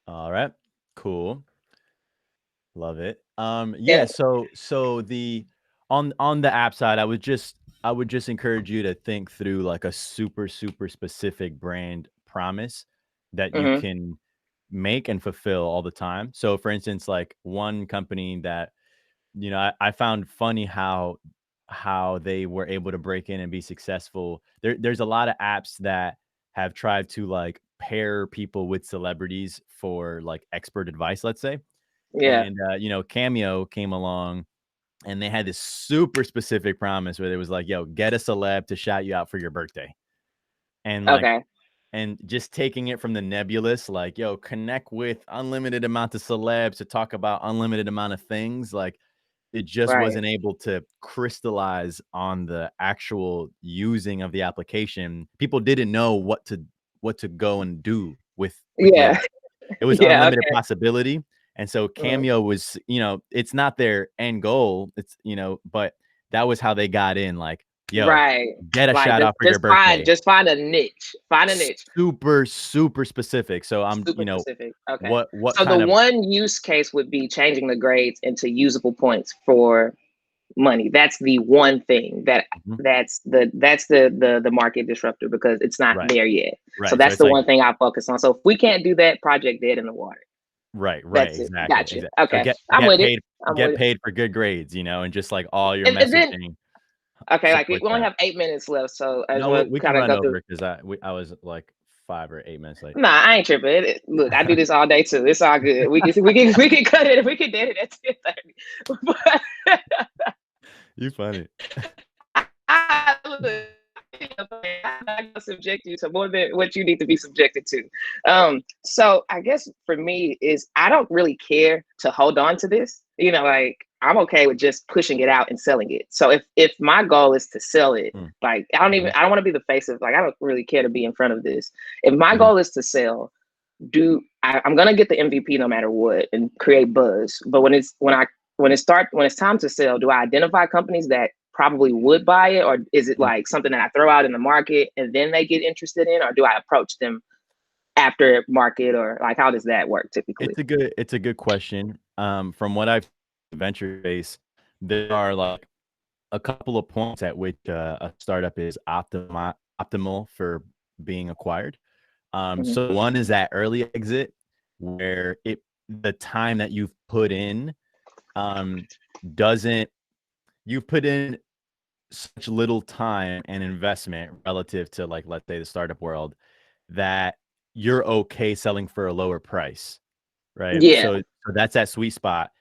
All right. Cool. Love it. Yeah, And so the on the app side, I would just encourage you to think through like a super, super specific brand promise that you mhm, can make and fulfill all the time. So for instance, like one company that, I found funny how they were able to break in and be successful. There's a lot of apps that have tried to like pair people with celebrities for like expert advice, let's say. yeah, And, Cameo came along and they had this super specific promise where it was like, "Yo, get a celeb to shout you out for your birthday." And like, okay, and just taking it from the nebulous, like, "Yo, connect with unlimited amount of celebs to talk about unlimited amount of things." Like, it just right, wasn't able to crystallize on the actual using of the application. People didn't know what to go and do with the yeah, app. It was yeah, unlimited okay, possibility, and so mhm. Cameo was, it's not their end goal, but that was how they got in, like, "Yo, Right. get a Like, shout just out for your just find birthday." just find a niche. Find a niche. Super, super specific, so Super specific. Okay. what So the kind of one use case would be changing the grades into usable points for money. That's the one thing mhm, that's the market disruptor because it's not right, there yet. So right, so that's it's the like one thing I focus on. So if we can't do that, project dead in the water. right, right, That's it. exactly, Got you. exactly. So Okay. get I'm get with it. paid I'm get with it. paid for good grades, and just, like, all your And then messaging okay, like we supports only that. have 8 minutes left, so I just No, we want to we can kind of run go through. over because I was, like, 5 or 8 minutes late. Nah, I ain't tripping. Look, I do this all day too. It's all good. We can cut it. We can dead it at 10:30. But You funny. look, I'm not gonna subject you to more than what you need to be subjected to. So I guess for me is I don't really care to hold on to this. Like I'm okay with just pushing it out and selling it. So if my goal is to sell it, Mm, like I don't want to be the face of like I don't really care to be in front of this. If my mhm. goal is to sell, I'm gonna get the MVP no matter what and create buzz. But when it's time to sell, do I identify companies that probably would buy it, or is it Mm. like something that I throw out in the market and then they get interested in, or do I approach them after market, or like how does that work typically? It's a good question. From what I've venture space, there are, like, a couple of points at which, a startup is optimal for being acquired. Mhm. So one is that early exit where the time that you've put in, um, doesn't you've put in such little time and investment relative to, like, let's say, the startup world, that you're okay selling for a lower price, right? Yeah, So that's that sweet spot.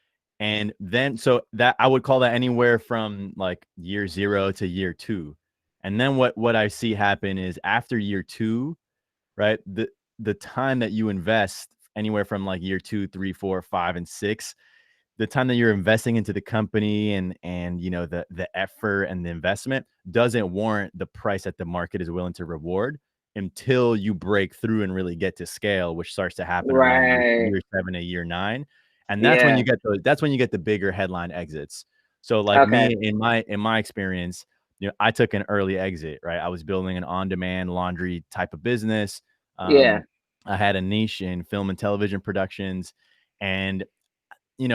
And then so that I would call that anywhere from, like, year 0 to year 2. And then what I see happen is after year 2, right, the time that you invest anywhere from, like, year 2, 3, 4, 5, and 6, the time that you're investing into the company and the effort and the investment doesn't warrant the price that the market is willing to reward until you break through and really get to scale, which starts to happen around right. year 7 to year 9. And Yeah. that's when you get the bigger headline exits. So like Okay. me in my experience, I took an early exit, right? I was building an on-demand laundry type of business. Yeah. Um, I had a niche in film and television productions, and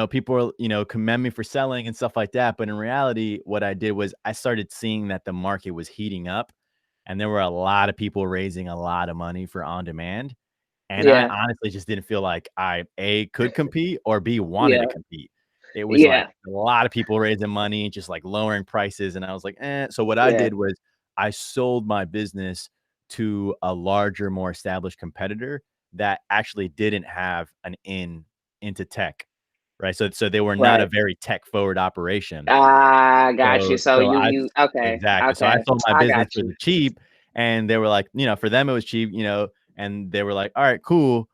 people are, commend me for selling and stuff like that. But in reality, what I did was I started seeing that the market was heating up and there were a lot of people raising a lot of money for on demand. And I Yeah. honestly just didn't feel like I A could compete or B wanted to Yeah. compete. It was like Yeah. a lot of people raising money, just like lowering prices. And I was like, eh. So what I Yeah. did was I sold my business to a larger, more established competitor that actually didn't have an into tech. Right, so they were not a Right. very tech forward operation. I got you. So So so you I you okay. exactly. So I Okay. sold my I business got for you. the cheap, and they were like, for them it was cheap, and they were like, "All right, cool.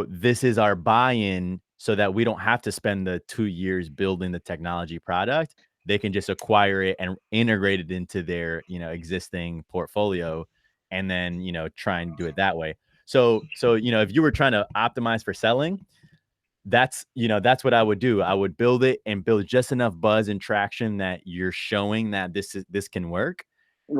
This is our buy-in so that we don't have to spend the 2 years building the technology product. They can just acquire it and integrate it into their, existing portfolio and then, try and do it that way." So, if you were trying to optimize for selling, that's what I would do. I would build it and build just enough buzz and traction that you're showing that this can work.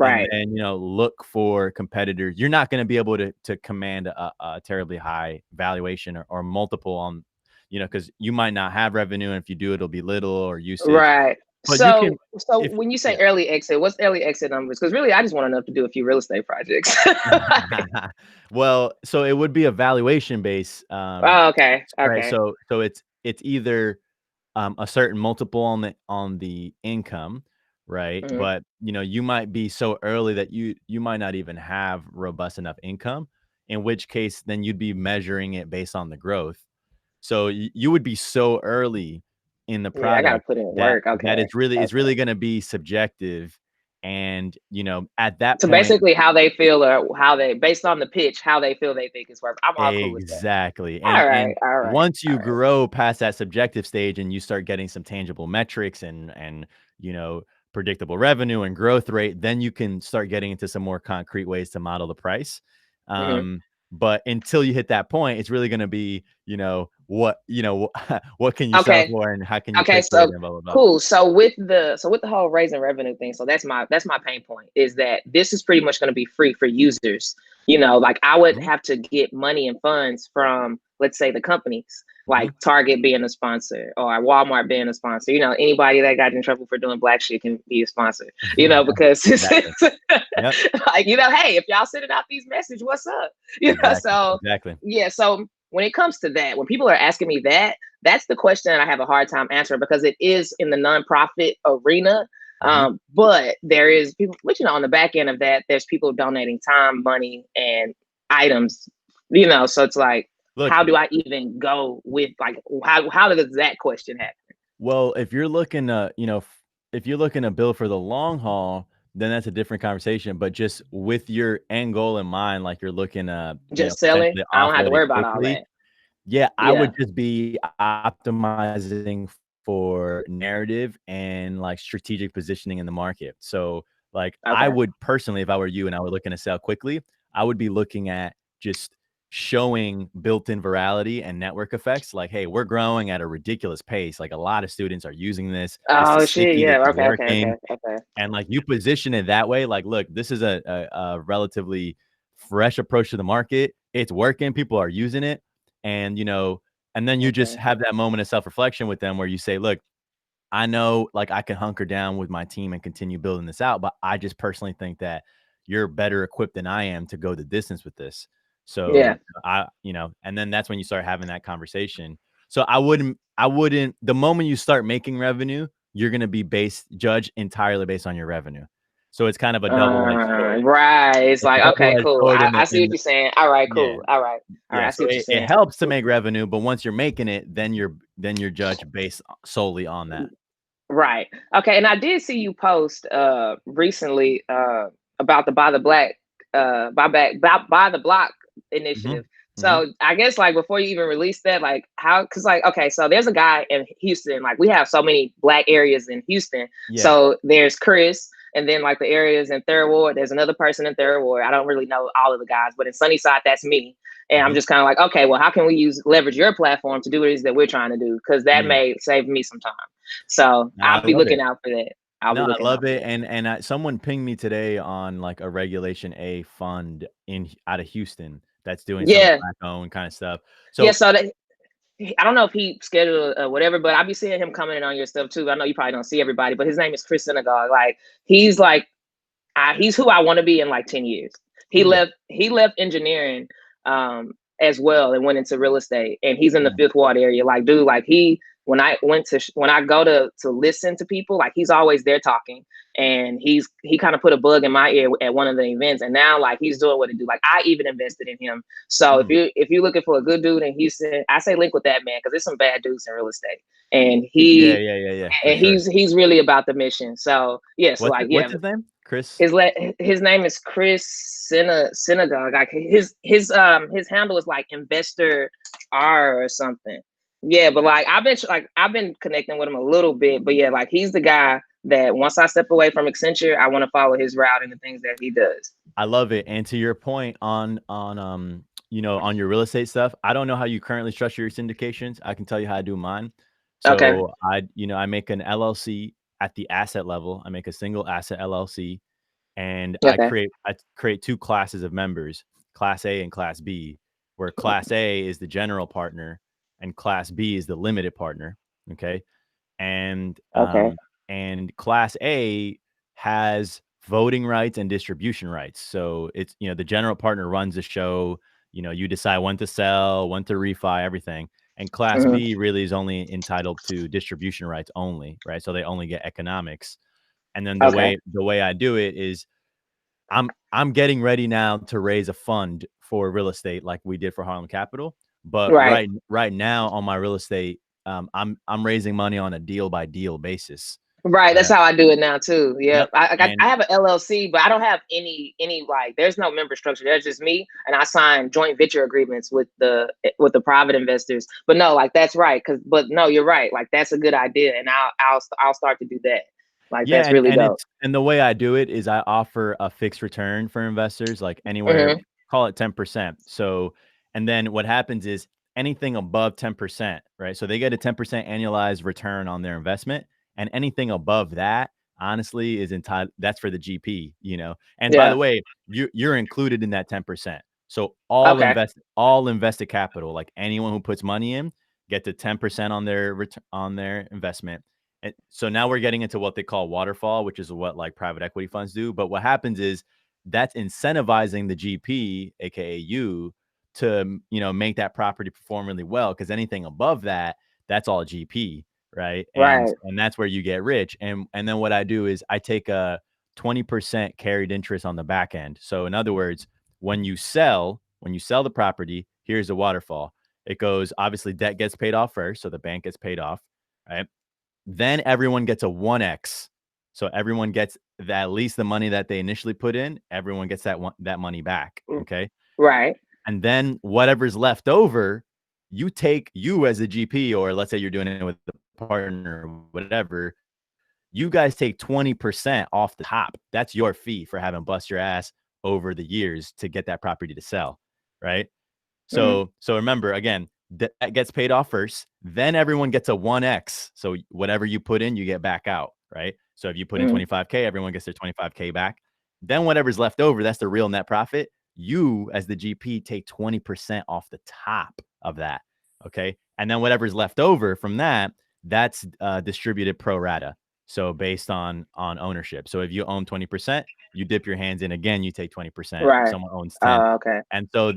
and Right. then, look for competitors. You're not going to be able to command a terribly high valuation or multiple on, because you might not have revenue, and if you do, it'll be little or usage. Right. But you So can, so if when you say yeah. early exit, what's early exit numbers? Because really, I just want enough to do a few real estate projects. Well, so it would be a valuation base, Oh, okay. right? Okay. So it's either a certain multiple on the income, right? Mhm. But you might be so early that you might not even have robust enough income, in which case then you'd be measuring it based on the growth. So you would be so early in the Yeah, I gotta product put in that work. Okay. it's really Okay. going to be subjective, and at that So point. basically, how they feel, or how they, based on the pitch, how they feel they think it's worth. I'm all cool with that. Exactly, All and right. All right. once All you right. grow past that subjective stage and you start getting some tangible metrics and you know, predictable revenue and growth rate, then you can start getting into some more concrete ways to model the price. Mhm. But until you hit that point, it's really gonna be, what can you sell Okay. for and how can you Okay, pitch it so and blah, blah, blah. cool. So with the whole raising revenue thing, so that's my pain point, is that this is pretty much going to be free for users. Like I would Mhm, have to get money and funds from, let's say, the companies, like mhm. Target being a sponsor or Walmart being a sponsor. Anybody that got in trouble for doing black shit can be a sponsor. Because Exactly. Yep, like, hey, if y'all sending out these messages, what's up? exactly, So exactly. yeah. So when it comes to that, when people are asking me that, that's the question that I have a hard time answering, because it is in the nonprofit arena. Mhm. But there is people, which, on the back end of that, there's people donating time, money, and items. So it's like, Look, how do I even go with, like, how does that question happen? well, if you're looking to, if you're looking to build for the long haul, then that's a different conversation. But just with your end goal in mind, like you're looking to, Just selling, potentially I don't have to offload it worry about all quickly. that. Yeah, I Yeah. would just be optimizing for narrative and like strategic positioning in the market. So, like, I Okay. would personally, if I were you and I were looking to sell quickly, I would be looking at just showing built-in virality and network effects. Like, hey, we're growing at a ridiculous pace. Like, a lot of students are using this. This Oh is shit. sticky. This Yeah. is Okay. Okay. working. Okay. Okay. And like you position it that way, like, look, this is a relatively fresh approach to the market. It's working. People are using it. And, and then you just Okay. have that moment of self-reflection with them where you say, look, I know like I can hunker down with my team and continue building this out, but I just personally think that you're better equipped than I am to go the distance with this. So Yeah. and then that's when you start having that conversation. So I wouldn't, the moment you start making revenue, you're going to be judged entirely based on your revenue. So it's kind of a double-edged sword. Right. It's It's a like, okay, double-edged cool. sword I see what you're saying. All right, yeah. cool. All right. All right. Yeah, I see so what you're it saying. helps to make revenue, but once you're making it, then you're judged based solely on that. Right. Okay. And I did see you post recently about the buy the block Mhm, initiative. mhm. So I guess, like, before you even release that, like, how, because, like, okay, so there's a guy in Houston, like, we have so many black areas in Houston. Yeah, So there's Chris, and then, like, the areas in Third Ward, there's another person in Third Ward. I don't really know all of the guys, but in Sunnyside, that's me. And I'm mhm, just kind of like, okay, well, how can we leverage your platform to do what it is that we're trying to do? Because that mm. may save me some time. So No, I I'll be love looking it. out for that. I'll be No, I looking love out for it, that. and someone pinged me today on, like, a Regulation A fund out of Houston that's doing some Yeah, Black-owned kinda stuff. yeah. So So I don't know if he scheduled whatever, but I'll be seeing him commenting on your stuff too. I know you probably don't see everybody, but his name is Chris Synagogue. He's like he's who I want to be in like 10 years. He yeah, left engineering as well and went into real estate, and he's in the yeah, Fifth Ward area. Like, dude, like, when I go to listen to people, like, he's always there talking, and he kind of put a bug in my ear at one of the events, and now, like, he's doing what he do. Like, I even invested in him. So mm. if you're looking for a good dude in Houston, I say link with that man, because there's some bad dudes in real estate, and Yeah, yeah, yeah, yeah, for sure. he's really about the mission. So yeah, so, like, yeah, What's his name? Chris? his name is Chris Synagogue. Like, his handle is like Investor R or something. Yeah, but like, I've been connecting with him a little bit, but yeah, like, he's the guy that once I step away from Accenture, I want to follow his route and the things that he does. I love it, and to your point on your real estate stuff, I don't know how you currently structure your syndications. I can tell you how I do mine. Okay. So I make an LLC at the asset level. I make a single asset LLC, and Okay. I create two classes of members, Class A and Class B, where Class A is the general partner and Class B is the limited partner. Okay, and Okay. Class A has voting rights and distribution rights. So it's, the general partner runs the show. You decide when to sell, when to refi, everything. And Class Hmm. B really is only entitled to distribution rights only, right? So they only get economics. And then Okay. the way I do it is I'm getting ready now to raise a fund for real estate like we did for Harlem Capital. But Right. right now on my real estate, I'm raising money on a deal by deal basis. Right. That's Uh, how I do it now too. Yep. yep. I And have an LLC, but I don't have any like. There's no member structure. There's just me, and I sign joint venture agreements with the private investors. But no, like that's right. But no, you're right. Like that's a good idea, and I'll start to do that. Like yeah, that's really dope. and the way I do it is I offer a fixed return for investors, like anywhere, Hmm. call it 10%. So, and then what happens is anything above 10%, right? So they get a 10% annualized return on their investment, and anything above that, honestly, is entitled. That's for the GP. And by Yeah. the way, you're included in that 10%. So Okay. all invested capital, like anyone who puts money in, gets a 10% on their on their investment. And so now we're getting into what they call waterfall, which is what like private equity funds do. But what happens is that's incentivizing the GP, aka you, to make that property perform really well. Because anything above that, that's all GP, right? And Right. and that's where you get rich. And then what I do is I take a 20% carried interest on the back end. So in other words, when you sell the property, here's the waterfall. It goes, obviously debt gets paid off first, so the bank gets paid off, right? Then everyone gets a 1x. So everyone gets at least the money that they initially put in, everyone gets that money back, Mm. okay? Right. And then whatever's left over, you as a GP, or let's say you're doing it with the partner or whatever, you guys take 20% off the top. That's your fee for having bust your ass over the years to get that property to sell, right? Hmm. So remember again, that gets paid off first, then everyone gets a 1x. So whatever you put in, you get back out, right? So if you put in Hmm. 25K, everyone gets their 25K back. Then whatever's left over, that's the real net profit. You as the GP take 20% off the top of that. Okay. And then whatever's left over from that, that's distributed pro rata. So based on ownership. So if you own 20%, you dip your hands in again, you take 20%. If Right. someone owns 10. Oh, okay. And so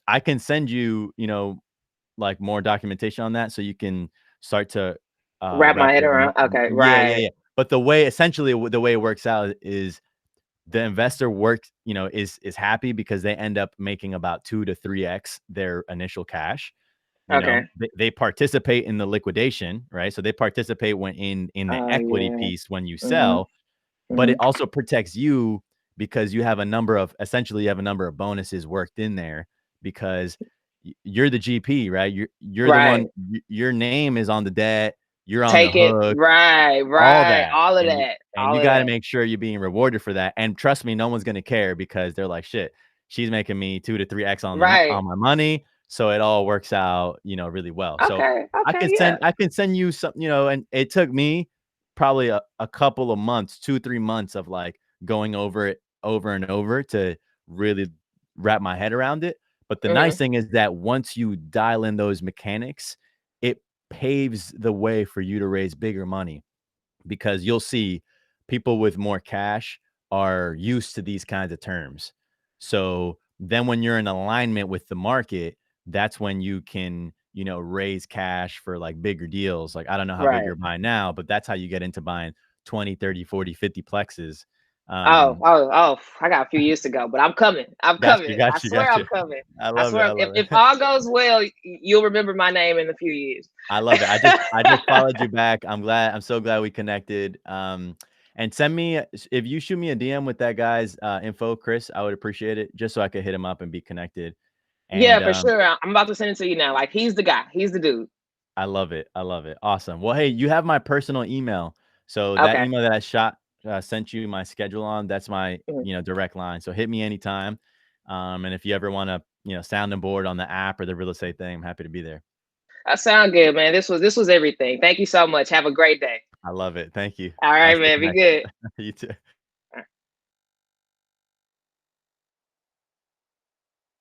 I can send you, like more documentation on that so you can start to Wrap my wrap head your around. Okay. yeah, yeah, Right. yeah. But essentially the way it works out is the investor works, is happy because they end up making about 2 to 3x their initial cash. Okay. They participate in the liquidation, right? So they participate when in the Oh equity yeah. piece when you Hmm. sell, but Hmm. it also protects you because you have a number of bonuses worked in there because you're the GP, right? You're the one. Right. Your name is on the debt. You're on the Take it. hook. Right. All Right. that, All of and that. you All of got to that. make sure you're being rewarded for that. And trust me, no one's gonna care because they're like, shit, she's making me 2 to 3x Right. on my money, so it all works out, really well. So Okay. Okay. Yeah. I can send you some, and it took me probably a couple of months, 2 3 months of like going over it over and over to really wrap my head around it. But the nice Hmm. thing is that once you dial in those mechanics, it paves the way for you to raise bigger money because you'll see people with more cash are used to these kinds of terms. So then when you're in alignment with the market, that's when you can, raise cash for like bigger deals. Like I don't know how big Right. you're buying now, but that's how you get into buying 20, 30, 40, 50 plexes. Oh, Um, oh, oh, I got a few years to go, but I'm coming. I'm coming. I swear got you. I'm coming. I I love it. I swear love if it. all goes well, you'll remember my name in a few years. I love it. I just followed you back. I'm so glad we connected. And send me if you shoot me a DM with that guy's info, Chris, I would appreciate it just so I could hit him up and be connected. Yeah, And for sure. I'm about to send it to you now. Like he's the guy. He's the dude. I love it. I love it. Awesome. Well, hey, you have my personal email. So that Okay. email that sent you my schedule on, that's my, Mhm. direct line. So hit me anytime. And if you ever want to, sound and board on the app or the real estate thing, I'm happy to be there. That sound good, man. This was everything. Thank you so much. Have a great day. I love it. Thank you. All right, I'll stay man. Be connected. good. You too.